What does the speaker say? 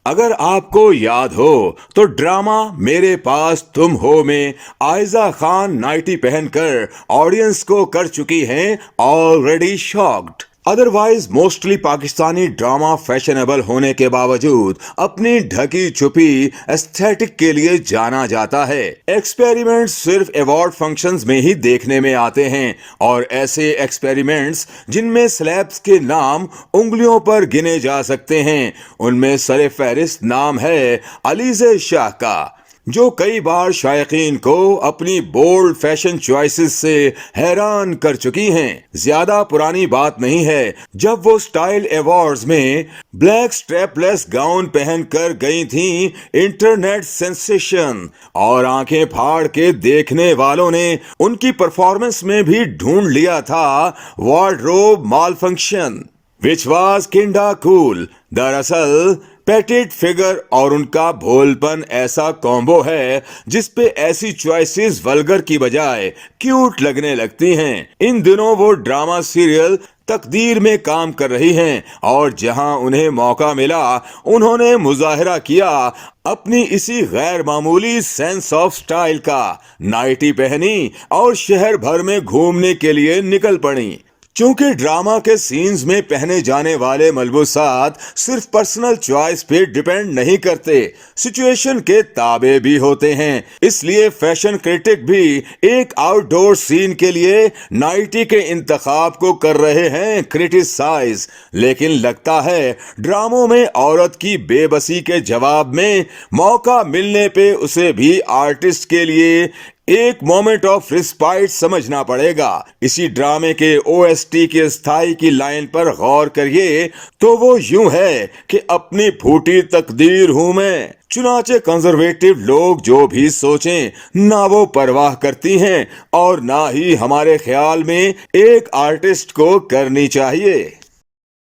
اگر آپ کو یاد ہو تو ڈرامہ میرے پاس تم ہو میں عائزہ خان نائٹی پہن کر آڈینس کو کر چکی ہیں already shocked. Otherwise mostly Pakistani drama fashionable ہونے کے باوجود اپنی ڈھکی چھپی ایستھیٹک کے لیے جانا جاتا ہے. ایکسپیریمنٹس صرف ایوارڈ فنکشنز میں ہی دیکھنے میں آتے ہیں اور ایسے ایکسپیریمنٹس جن میں سلیبس کے نام انگلیوں پر گنے جا سکتے ہیں ان میں سر فہرست نام ہے علیزہ شاہ کا، جو کئی بار شائقین کو اپنی بولڈ فیشن چوائسز سے حیران کر چکی ہیں. زیادہ پرانی بات نہیں ہے جب وہ سٹائل ایوارڈز میں بلیک سٹریپ لیس گاؤن پہن کر گئی تھیں انٹرنیٹ سینسیشن، اور آنکھیں پھاڑ کے دیکھنے والوں نے ان کی پرفارمنس میں بھی ڈھونڈ لیا تھا وارڈروب مال فنکشن وچ واز کنڈا کول. دراصل پیٹٹ فگر اور ان کا بھولپن ایسا کومبو ہے جس پہ ایسی چوائسز ولگر کی بجائے کیوٹ لگنے لگتی ہیں. ان دنوں وہ ڈرامہ سیریل تقدیر میں کام کر رہی ہیں اور جہاں انہیں موقع ملا انہوں نے مظاہرہ کیا اپنی اسی غیر معمولی سینس آف سٹائل کا. نائٹی پہنی اور شہر بھر میں گھومنے کے لیے نکل پڑی. چونکہ ڈرامہ کے سینز میں پہنے جانے والے ملبوسات صرف پرسنل چوائس پہ ڈیپینڈ نہیں کرتے، سچویشن کے تابع بھی ہوتے ہیں. اس لیے فیشن کرٹک بھی ایک آؤٹ ڈور سین کے لیے نائٹی کے انتخاب کو کر رہے ہیں کرٹیسائز. لیکن لگتا ہے ڈراموں میں عورت کی بے بسی کے جواب میں موقع ملنے پہ اسے بھی آرٹسٹ کے لیے ایک مومنٹ آف ریسپائٹ سمجھنا پڑے گا. اسی ڈرامے کے او ایس ٹی کے استھائی کی لائن پر غور کریے تو وہ یوں ہے کہ اپنی پھوٹی تقدیر ہوں میں. چنانچہ کنزرویٹو لوگ جو بھی سوچیں نہ وہ پرواہ کرتی ہیں اور نہ ہی ہمارے خیال میں ایک آرٹسٹ کو کرنی چاہیے.